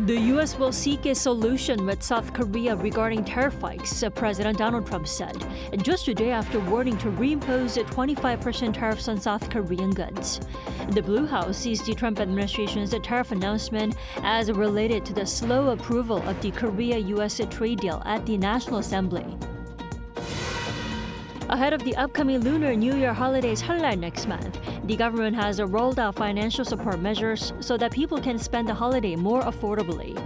The U.S. will seek a solution with South Korea regarding tariff hikes, President Donald Trump said, just a day after warning to reimpose 25% tariffs on South Korean goods. The Blue House sees the Trump administration's tariff announcement as related to the slow approval of the Korea-U.S. trade deal at the National Assembly. Ahead of the upcoming Lunar New Year holidays Seollal next month, the government has rolled out financial support measures so that people can spend the holiday more affordably.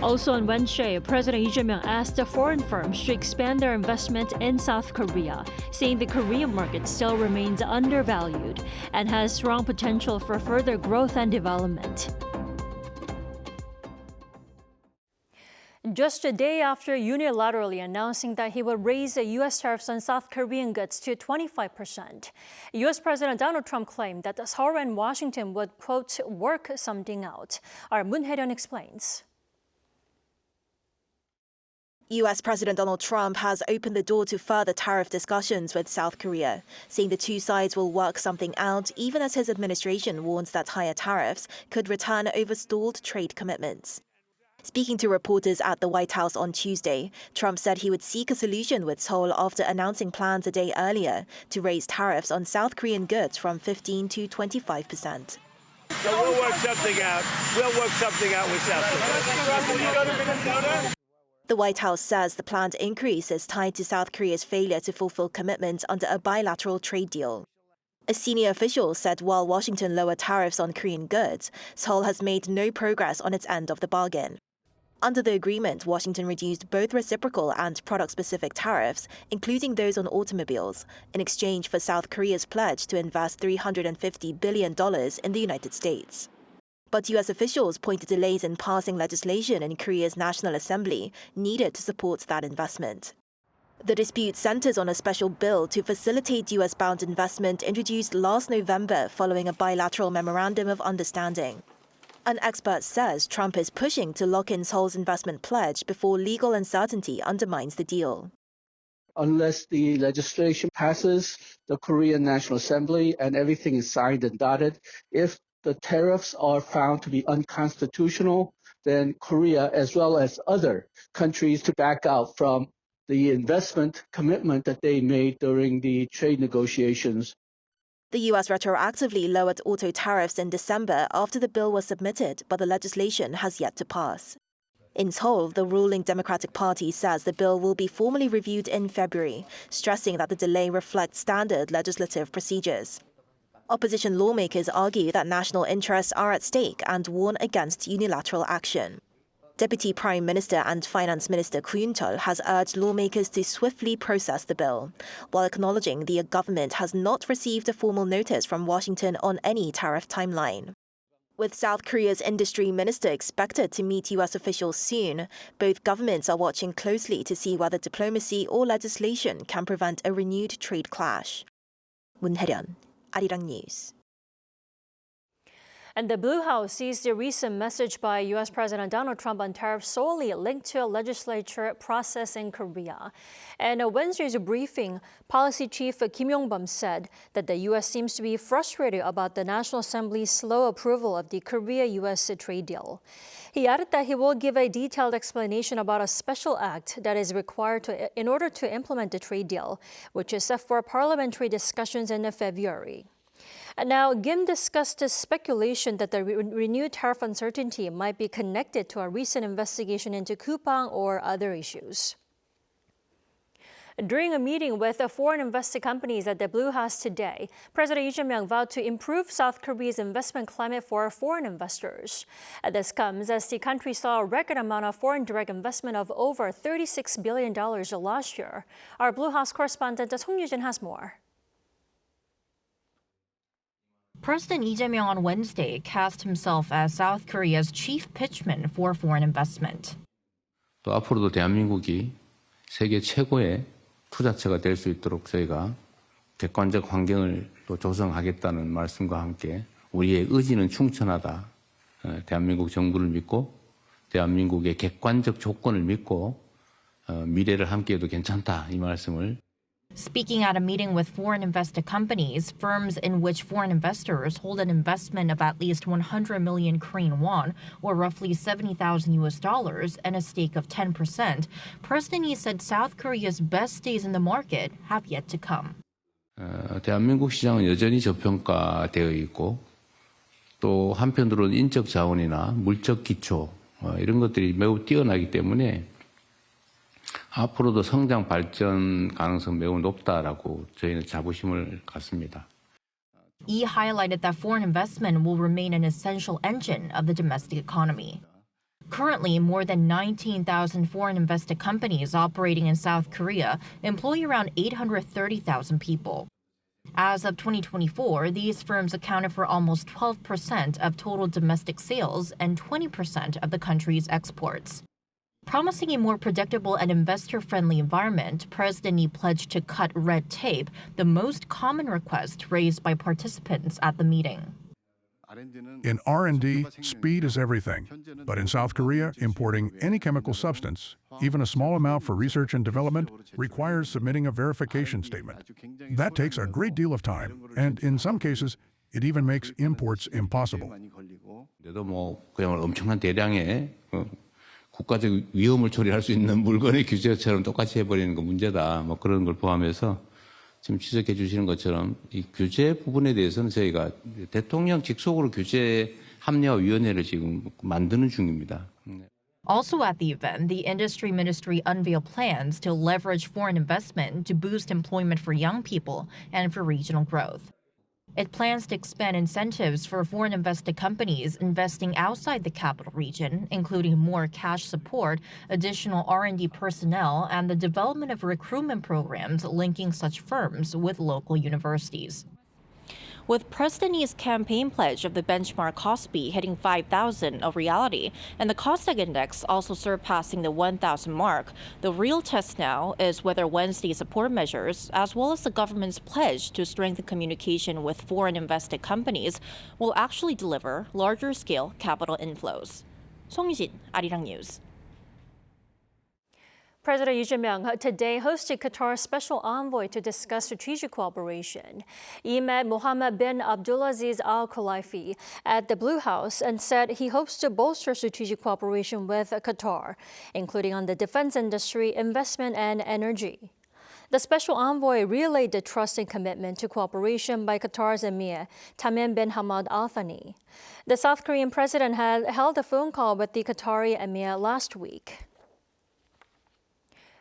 Also on Wednesday, President Lee Jae-myung asked the foreign firms to expand their investment in South Korea, saying the Korean market still remains undervalued and has strong potential for further growth and development. Just a day after unilaterally announcing that he would raise the U.S. tariffs on South Korean goods to 25%, U.S. President Donald Trump claimed that Seoul and Washington would, quote, work something out. Our Moon Hae-ryun explains. U.S. President Donald Trump has opened the door to further tariff discussions with South Korea, saying the two sides will work something out even as his administration warns that higher tariffs could return over stalled trade commitments. Speaking to reporters at the White House on Tuesday, Trump said he would seek a solution with Seoul after announcing plans a day earlier to raise tariffs on South Korean goods from 15% to 25%. So we'll work something out. We'll work something out with South Korea. The White House says the planned increase is tied to South Korea's failure to fulfill commitments under a bilateral trade deal. A senior official said while Washington lowered tariffs on Korean goods, Seoul has made no progress on its end of the bargain. Under the agreement, Washington reduced both reciprocal and product-specific tariffs, including those on automobiles, in exchange for South Korea's pledge to invest $350 billion in the United States. But U.S. officials point to delays in passing legislation in Korea's National Assembly needed to support that investment. The dispute centers on a special bill to facilitate U.S.-bound investment introduced last November following a bilateral memorandum of understanding. An expert says Trump is pushing to lock in Seoul's investment pledge before legal uncertainty undermines the deal. Unless the legislation passes the Korean National Assembly and everything is signed and dotted, if the tariffs are found to be unconstitutional, then Korea, as well as other countries, to back out from the investment commitment that they made during the trade negotiations. The U.S. retroactively lowered auto tariffs in December after the bill was submitted, but the legislation has yet to pass. In Seoul, the ruling Democratic Party says the bill will be formally reviewed in February, stressing that the delay reflects standard legislative procedures. Opposition lawmakers argue that national interests are at stake and warn against unilateral action. Deputy Prime Minister and Finance Minister Koo Yoon-chol has urged lawmakers to swiftly process the bill, while acknowledging the government has not received a formal notice from Washington on any tariff timeline. With South Korea's industry minister expected to meet U.S. officials soon, both governments are watching closely to see whether diplomacy or legislation can prevent a renewed trade clash. Moon Hae-ryun, Arirang News. And the Blue House sees the recent message by U.S. President Donald Trump on tariffs solely linked to a legislature process in Korea. And in Wednesday's briefing, Policy Chief Kim Keon Hee said that the U.S. seems to be frustrated about the National Assembly's slow approval of the Korea-U.S. trade deal. He added that he will give a detailed explanation about a special act that is required in order to implement the trade deal, which is set for parliamentary discussions in February. And now, Kim discussed the speculation that the renewed tariff uncertainty might be connected to a recent investigation into Coupang or other issues. During a meeting with foreign invested companies at the Blue House today, President Lee Jae-myung vowed to improve South Korea's investment climate for foreign investors. This comes as the country saw a record amount of foreign direct investment of over $36 billion last year. Our Blue House correspondent Song Yujin has more. President Lee Jae-myung on Wednesday cast himself as South Korea's chief pitchman for foreign investment. 또 앞으로도 대한민국이 세계 최고의 투자처가 될 수 있도록 저희가 객관적 환경을 또 조성하겠다는 말씀과 함께 우리의 의지는 충천하다. 대한민국 정부를 믿고 대한민국의 객관적 조건을 믿고 미래를 함께해도 괜찮다 이 말씀을 Speaking at a meeting with foreign invested companies, firms in which foreign investors hold an investment of at least 100 million Korean won, or roughly $70,000, and a stake of 10%, President Lee said South Korea's best days in the market have yet to come. 대한민국 시장은 여전히 저평가되어 있고 또 한편으로는 인적 자원이나 물적 기초 이런 것들이 매우 뛰어나기 때문에 앞으로도 성장 발전 가능성 매우 높다라고 저희는 자부심을 갖습니다. Lee highlighted that foreign investment will remain an essential engine of the domestic economy. Currently, more than 19,000 foreign invested companies operating in South Korea employ around 830,000 people. As of 2024, these firms accounted for almost 12% of total domestic sales and 20% of the country's exports. Promising a more predictable and investor-friendly environment, President Lee pledged to cut red tape, the most common request raised by participants at the meeting. In R&D, speed is everything. But in South Korea, importing any chemical substance, even a small amount for research and development, requires submitting a verification statement. That takes a great deal of time, and in some cases, it even makes imports impossible. 그래도 그야말로 엄청난 대량의 국가적 위험을 초래할 수 있는 물건의 규제처럼 똑같이 해버리는 거 문제다. 그런 걸 포함해서 지금 지적해 주시는 것처럼 이 규제 부분에 대해서는 저희가 대통령 직속으로 규제 합리화위원회를 지금 만드는 중입니다. Also at the event, the industry ministry unveiled plans to leverage foreign investment to boost employment for young people and for regional growth. It plans to expand incentives for foreign invested companies investing outside the capital region, including more cash support, additional R&D personnel, and the development of recruitment programs linking such firms with local universities. With President Lee's campaign pledge of the benchmark Kospi hitting 5,000 a reality, and the Kosdaq index also surpassing the 1,000 mark, the real test now is whether Wednesday's support measures, as well as the government's pledge to strengthen communication with foreign invested companies, will actually deliver larger-scale capital inflows. 송유진, Arirang News. President Lee Jae-myung today hosted Qatar's special envoy to discuss strategic cooperation. He met Mohammed bin Abdulaziz Al Khalifi at the Blue House and said he hopes to bolster strategic cooperation with Qatar, including on the defense industry, investment, and energy. The special envoy relayed the trust and commitment to cooperation by Qatar's Emir, Tamim bin Hamad Al Thani. The South Korean president had held a phone call with the Qatari Emir last week.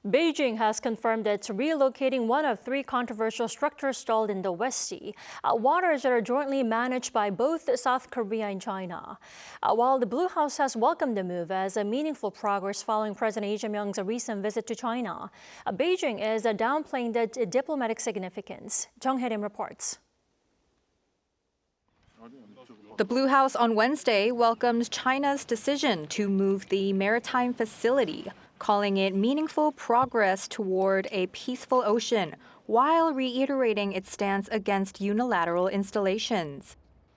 Beijing has confirmed it's relocating one of three controversial structures stalled in the West Sea, waters that are jointly managed by both South Korea and China. While the Blue House has welcomed the move as a meaningful progress following President Lee Jae-myung's recent visit to China, Beijing is downplaying the diplomatic significance. Jung Hae-rim reports. The Blue House on Wednesday welcomed China's decision to move the maritime facility, calling it meaningful progress toward a peaceful ocean, while reiterating its stance against unilateral installations.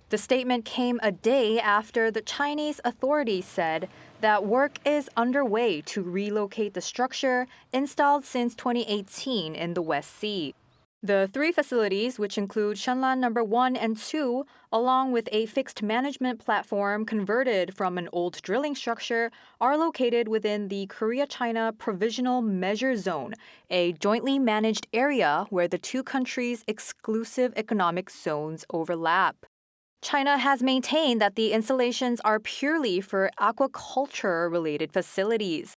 The statement came a day after the Chinese authorities said that work is underway to relocate the structure installed since 2018 in the West Sea. The three facilities, which include Shenlan No. 1 and 2, along with a fixed management platform converted from an old drilling structure, are located within the Korea-China Provisional Measure Zone, a jointly managed area where the two countries' exclusive economic zones overlap. China has maintained that the installations are purely for aquaculture-related facilities.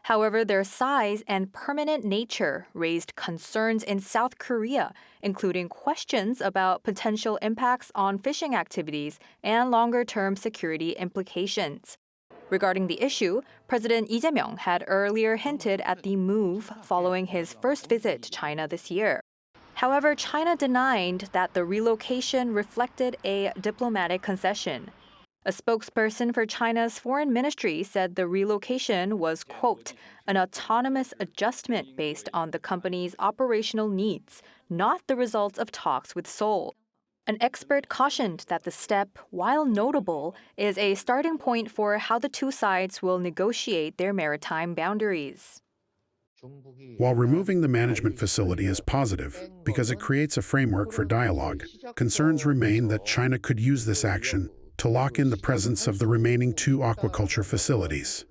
However, their size and permanent nature raised concerns in South Korea, including questions about potential impacts on fishing activities and longer-term security implications. Regarding the issue, President Lee Jae-myung had earlier hinted at the move following his first visit to China this year. However, China denied that the relocation reflected a diplomatic concession. A spokesperson for China's foreign ministry said the relocation was, quote, an autonomous adjustment based on the company's operational needs, not the results of talks with Seoul. An expert cautioned that the step, while notable, is a starting point for how the two sides will negotiate their maritime boundaries. While removing the management facility is positive because it creates a framework for dialogue, concerns remain that China could use this action to lock in the presence of the remaining 2 aquaculture facilities.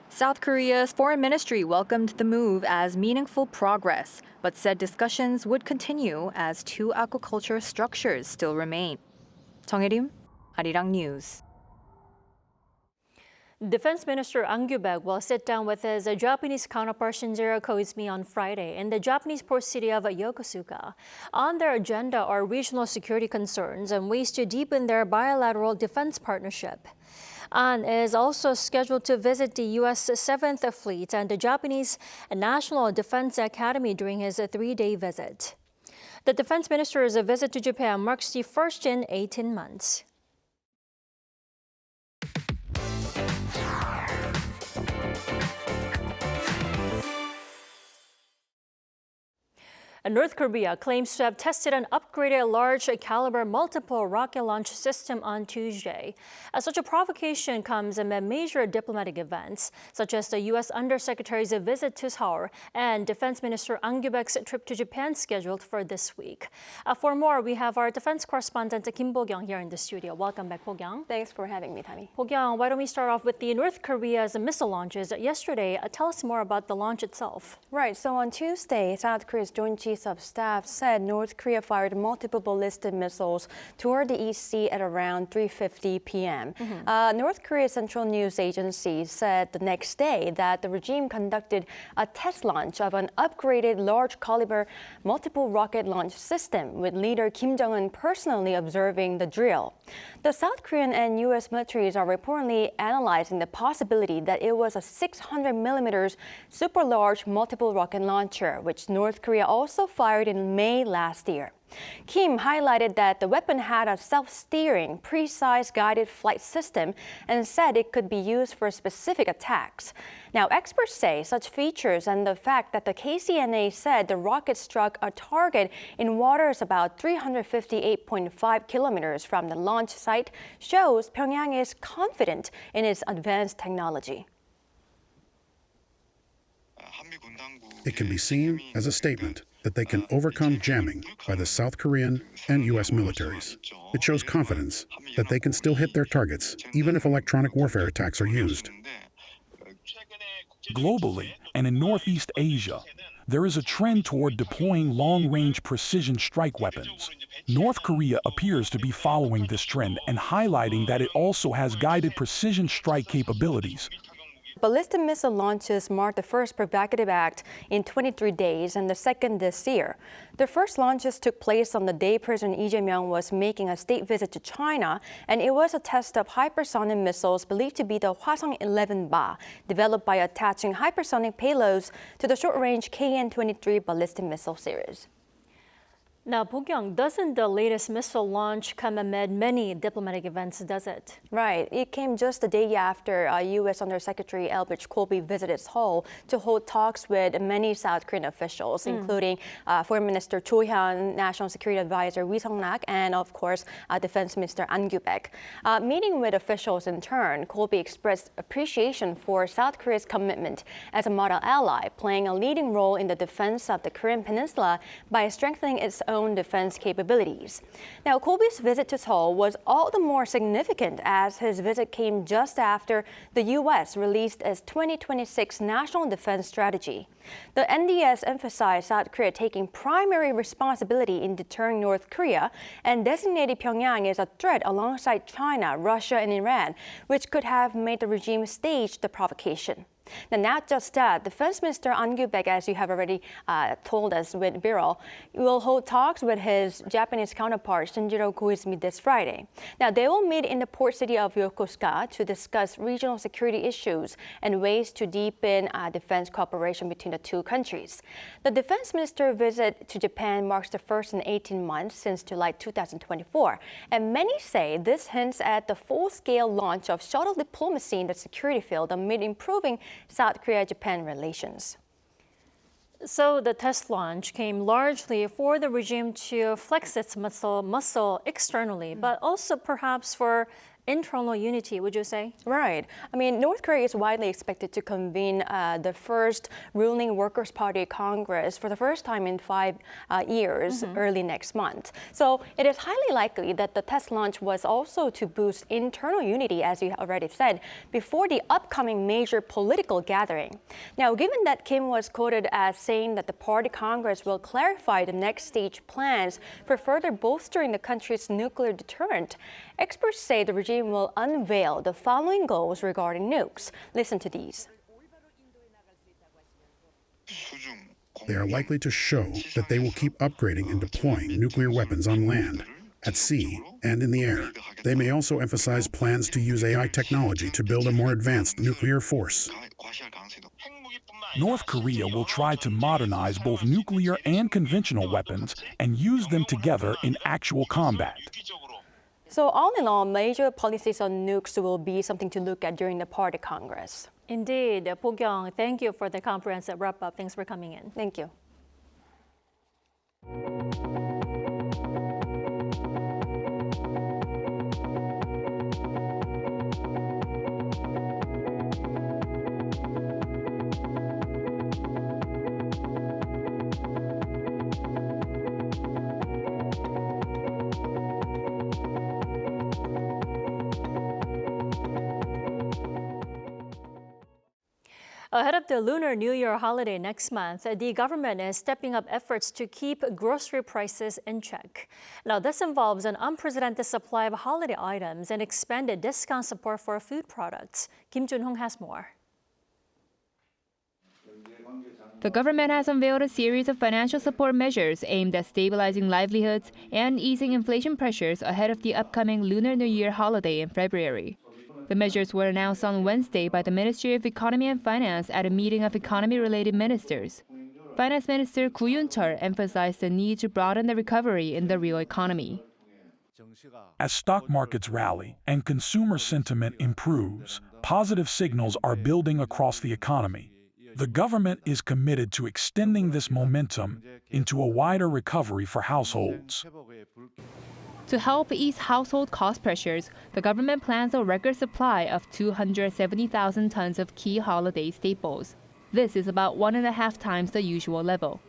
South Korea's foreign ministry welcomed the move as meaningful progress, but said discussions would continue as 2 aquaculture structures still remain. 정혜림, Arirang News. Defense Minister Ang Kyu-baek will sit down with his Japanese counterpart Shinjiro Koizumi on Friday in the Japanese port city of Yokosuka. On their agenda are regional security concerns and ways to deepen their bilateral defense partnership. An is also scheduled to visit the U.S. 7th Fleet and the Japanese National Defense Academy during his 3-day visit. The defense minister's visit to Japan marks the first in 18 months. North Korea claims to have tested an upgraded large-caliber multiple rocket launch system on Tuesday. Such a provocation comes amid major diplomatic events, such as the U.S. Undersecretary's visit to Seoul and Defense Minister Ang Kyu-baek's trip to Japan scheduled for this week. For more, we have our defense correspondent Kim Keon Hee here in the studio. Welcome back, Keon. Thanks for having me, Tani. Keon, why don't we start off with the North Korea's missile launches yesterday? Tell us more about the launch itself. Right, so on Tuesday, South Korea's Joint Chiefs of Staff said North Korea fired multiple ballistic missiles toward the East Sea at around 3:50 p.m. North Korea's Central News Agency said the next day that the regime conducted a test launch of an upgraded large-caliber multiple rocket launch system, with leader Kim Jong-un personally observing the drill. The South Korean and U.S. militaries are reportedly analyzing the possibility that it was a 600mm super large multiple rocket launcher, which North Korea also fired in May last year. Kim highlighted that the weapon had a self-steering, precise guided flight system and said it could be used for specific attacks. Now, experts say such features and the fact that the KCNA said the rocket struck a target in waters about 358.5 kilometers from the launch site shows Pyongyang is confident in its advanced technology. It can be seen as a statement that they can overcome jamming by the South Korean and U.S. militaries. It shows confidence that they can still hit their targets, even if electronic warfare attacks are used. Globally, and in Northeast Asia, there is a trend toward deploying long-range precision strike weapons. North Korea appears to be following this trend and highlighting that it also has guided precision strike capabilities. Ballistic missile launches marked the first provocative act in 23 days and the second this year. The first launches took place on the day President Lee Jae-myung was making a state visit to China, and it was a test of hypersonic missiles believed to be the Hwasong-11 developed by attaching hypersonic payloads to the short-range KN-23 ballistic missile series. Now, Keon, doesn't the latest missile launch come amid many diplomatic events, does it? Right. It came just a day after U.S. Undersecretary Elbridge Colby visited Seoul to hold talks with many South Korean officials, including Foreign Minister Cho Hyun, National Security Advisor Wi Sung-nak, and, of course, Defense Minister Ang Kyu-baek. Meeting with officials in turn, Colby expressed appreciation for South Korea's commitment as a model ally, playing a leading role in the defense of the Korean Peninsula by strengthening its own defense capabilities. Now, Colby's visit to Seoul was all the more significant as his visit came just after the U.S. released its 2026 National Defense Strategy. The NDS emphasized South Korea taking primary responsibility in deterring North Korea and designated Pyongyang as a threat alongside China, Russia, and Iran, which could have made the regime stage the provocation. Now, not just that, Defense Minister Ang Kyu-baek, as you have already told us with Viral, will hold talks with his Japanese counterpart Shinjiro Koizumi this Friday. Now, they will meet in the port city of Yokosuka to discuss regional security issues and ways to deepen defense cooperation between the two countries. The Defense Minister visit to Japan marks the first in 18 months since July 2024, and many say this hints at the full-scale launch of shuttle diplomacy in the security field amid improving South Korea-Japan relations. So the test launch came largely for the regime to flex its muscle externally, but also perhaps for internal unity, would you say? Right. I mean, North Korea is widely expected to convene the first ruling Workers' Party Congress for the first time in 5 years early next month. So it is highly likely that the test launch was also to boost internal unity, as you already said, before the upcoming major political gathering. Now, given that Kim was quoted as saying that the party Congress will clarify the next stage plans for further bolstering the country's nuclear deterrent, experts say the regime will unveil the following goals regarding nukes. Listen to these. They are likely to show that they will keep upgrading and deploying nuclear weapons on land, at sea, and in the air. They may also emphasize plans to use AI technology to build a more advanced nuclear force. North Korea will try to modernize both nuclear and conventional weapons and use them together in actual combat. So all in all, major policies on nukes will be something to look at during the party Congress. Indeed. Bo-kyung, thank you for the comprehensive wrap-up. Thanks for coming in. Thank you. Ahead of the Lunar New Year holiday next month, the government is stepping up efforts to keep grocery prices in check. Now, this involves an unprecedented supply of holiday items and expanded discount support for food products. Kim Jun-hong has more. The government has unveiled a series of financial support measures aimed at stabilizing livelihoods and easing inflation pressures ahead of the upcoming Lunar New Year holiday in February. The measures were announced on Wednesday by the Ministry of Economy and Finance at a meeting of economy-related ministers. Finance Minister Gu Yun-chul emphasized the need to broaden the recovery in the real economy. As stock markets rally and consumer sentiment improves, positive signals are building across the economy. The government is committed to extending this momentum into a wider recovery for households. To help ease household cost pressures, the government plans a record supply of 270,000 tons of key holiday staples. This is about 1.5 times the usual level.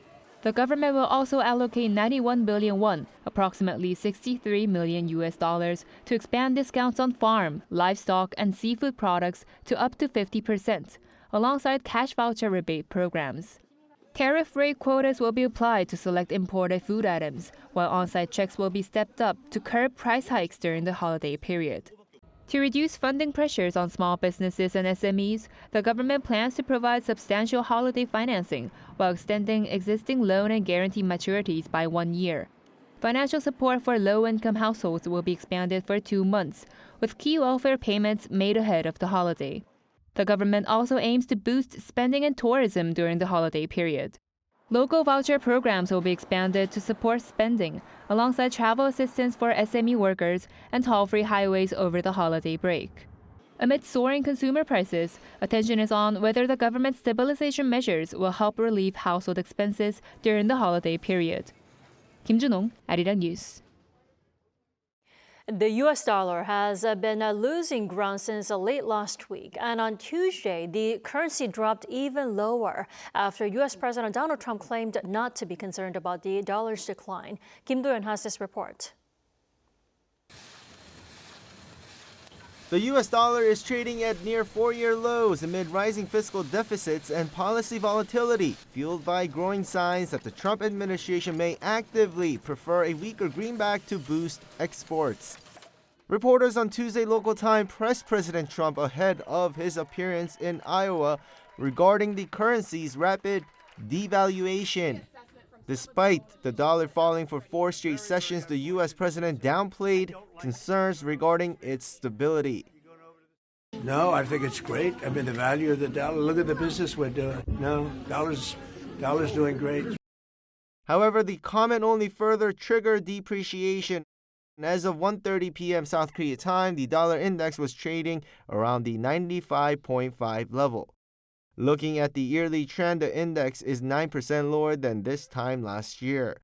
The government will also allocate 91 billion won, approximately $63 million, to expand discounts on farm, livestock, and seafood products to up to 50%, alongside cash voucher rebate programs. Tariff rate quotas will be applied to select imported food items, while on-site checks will be stepped up to curb price hikes during the holiday period. To reduce funding pressures on small businesses and SMEs, the government plans to provide substantial holiday financing while extending existing loan and guarantee maturities by 1 year. Financial support for low-income households will be expanded for 2 months, with key welfare payments made ahead of the holiday. The government also aims to boost spending and tourism during the holiday period. Local voucher programs will be expanded to support spending, alongside travel assistance for SME workers and toll-free highways over the holiday break. Amid soaring consumer prices, attention is on whether the government's stabilization measures will help relieve household expenses during the holiday period. Kim Jun-hong, Arirang News. The U.S. dollar has been losing ground since late last week, and on Tuesday, the currency dropped even lower after U.S. President Donald Trump claimed not to be concerned about the dollar's decline. Kim Do-yeon has this report. The U.S. dollar is trading at near 4-year lows amid rising fiscal deficits and policy volatility, fueled by growing signs that the Trump administration may actively prefer a weaker greenback to boost exports. Reporters on Tuesday local time pressed President Trump ahead of his appearance in Iowa regarding the currency's rapid devaluation. Despite the dollar falling for 4 straight sessions, the U.S. president downplayed concerns regarding its stability. No, I think it's great. I mean, the value of the dollar. Look at the business we're doing. No, dollar's doing great. However, the comment only further triggered depreciation. As of 1:30 p.m. South Korea time, the dollar index was trading around the 95.5 level. Looking at the yearly trend, the index is 9% lower than this time last year.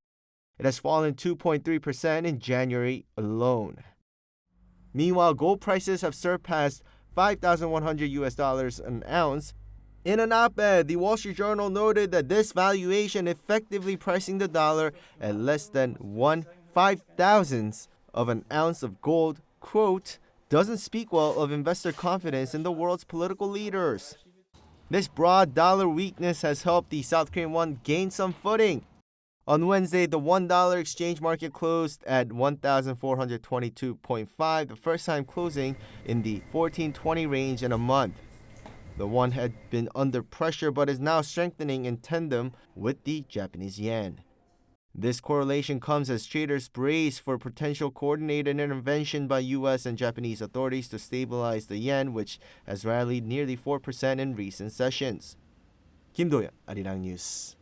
It has fallen 2.3% in January alone. Meanwhile, gold prices have surpassed $5,100 an ounce. In an op-ed, the Wall Street Journal noted that this valuation effectively pricing the dollar at less than 1/5,000th of an ounce of gold, quote, doesn't speak well of investor confidence in the world's political leaders. This broad dollar weakness has helped the South Korean won gain some footing. On Wednesday, the $1 exchange market closed at 1,422.5, the first time closing in the 1420 range in a month. The won had been under pressure but is now strengthening in tandem with the Japanese yen. This correlation comes as traders brace for potential coordinated intervention by U.S. and Japanese authorities to stabilize the yen, which has rallied nearly 4% in recent sessions. Kim Keon Hee, Arirang News.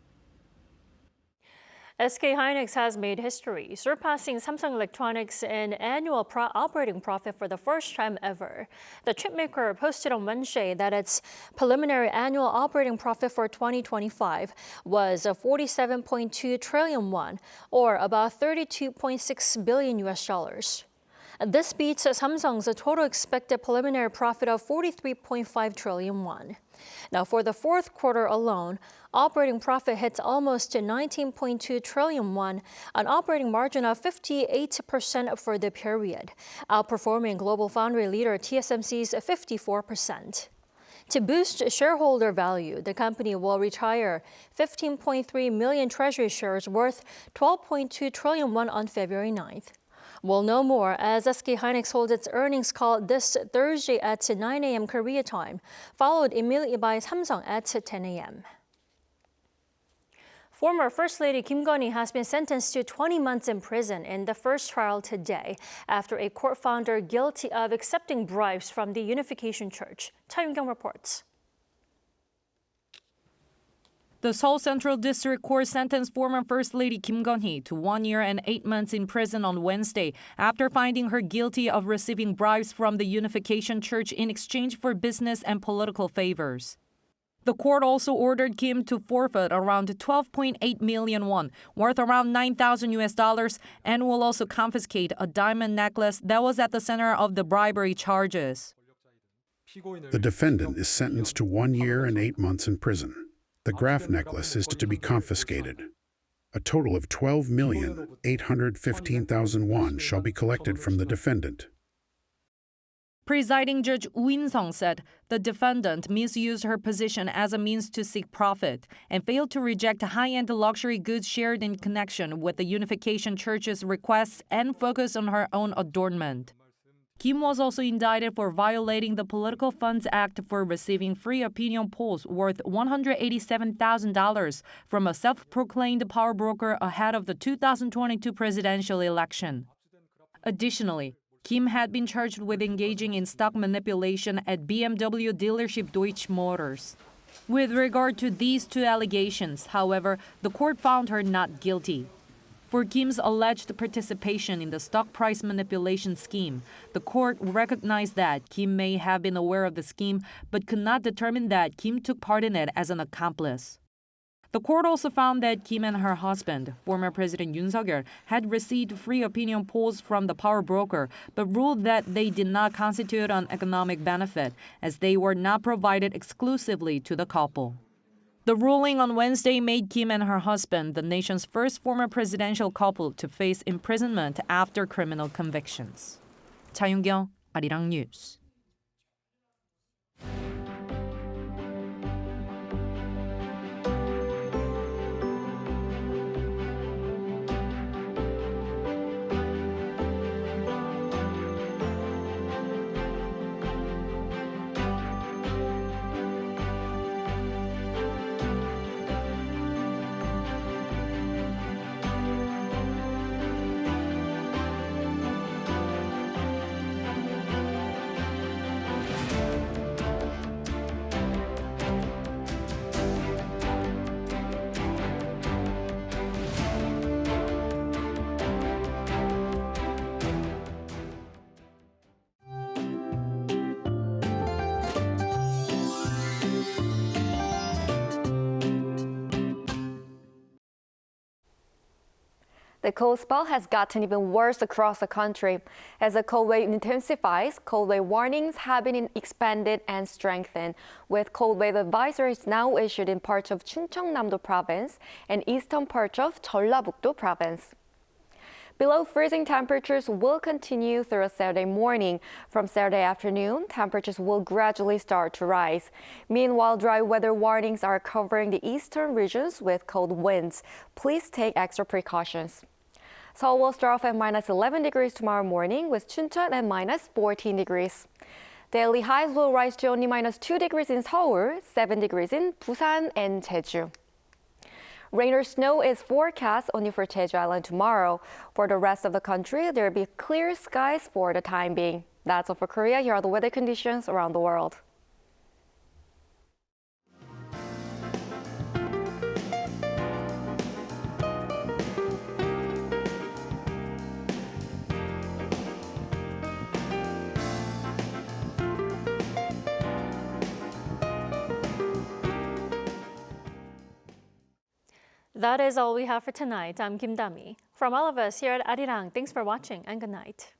SK Hynix has made history, surpassing Samsung Electronics in annual operating profit for the first time ever. The chipmaker posted on Wednesday that its preliminary annual operating profit for 2025 was 47.2 trillion won, or about $32.6 billion. This beats Samsung's total expected preliminary profit of 43.5 trillion won. Now, for the fourth quarter alone, operating profit hits almost 19.2 trillion won, an operating margin of 58% for the period, outperforming global foundry leader TSMC's 54%. To boost shareholder value, the company will retire 15.3 million treasury shares worth 12.2 trillion won on February 9th. We'll know more as SK Hynix holds its earnings call this Thursday at 9 a.m. Korea time, followed immediately by Samsung at 10 a.m. Former First Lady Kim Keon Hee has been sentenced to 20 months in prison in the first trial today after a court found her guilty of accepting bribes from the Unification Church. Cha Yun-kyung reports. The Seoul Central District Court sentenced former First Lady Kim Keon Hee to 1 year and 8 months in prison on Wednesday after finding her guilty of receiving bribes from the Unification Church in exchange for business and political favors. The court also ordered Kim to forfeit around 12.8 million won, worth around $9,000, and will also confiscate a diamond necklace that was at the center of the bribery charges. The defendant is sentenced to 1 year and 8 months in prison. The graph necklace is to be confiscated. A total of 12,815,000 won shall be collected from the defendant. Presiding Judge Woo In-sung said the defendant misused her position as a means to seek profit and failed to reject high-end luxury goods shared in connection with the Unification Church's requests and focus on her own adornment. Kim was also indicted for violating the Political Funds Act for receiving free opinion polls worth $187,000 from a self-proclaimed power broker ahead of the 2022 presidential election. Additionally, Kim had been charged with engaging in stock manipulation at BMW dealership Deutsche Motors. With regard to these two allegations, however, the court found her not guilty. For Kim's alleged participation in the stock price manipulation scheme, the court recognized that Kim may have been aware of the scheme but could not determine that Kim took part in it as an accomplice. The court also found that Kim and her husband, former President Yoon Suk-yeol, had received free opinion polls from the power broker but ruled that they did not constitute an economic benefit as they were not provided exclusively to the couple. The ruling on Wednesday made Kim and her husband the nation's first former presidential couple to face imprisonment after criminal convictions. Cha Yun-kyung, Arirang News. The cold spell has gotten even worse across the country. As the cold wave intensifies, cold wave warnings have been expanded and strengthened, with cold wave advisories now issued in parts of Chuncheongnam-do province and eastern parts of Jeollabuk-do province. Below freezing temperatures will continue through Saturday morning. From Saturday afternoon, temperatures will gradually start to rise. Meanwhile, dry weather warnings are covering the eastern regions with cold winds. Please take extra precautions. Seoul will start off at -11 degrees tomorrow morning, with Chuncheon at -14 degrees. Daily highs will rise to only -2 degrees in Seoul, 7 degrees in Busan and Jeju. Rain or snow is forecast only for Jeju Island tomorrow. For the rest of the country, there will be clear skies for the time being. That's all for Korea. Here are the weather conditions around the world. That is all we have for tonight. I'm Kim Dami. From all of us here at Arirang, thanks for watching and good night.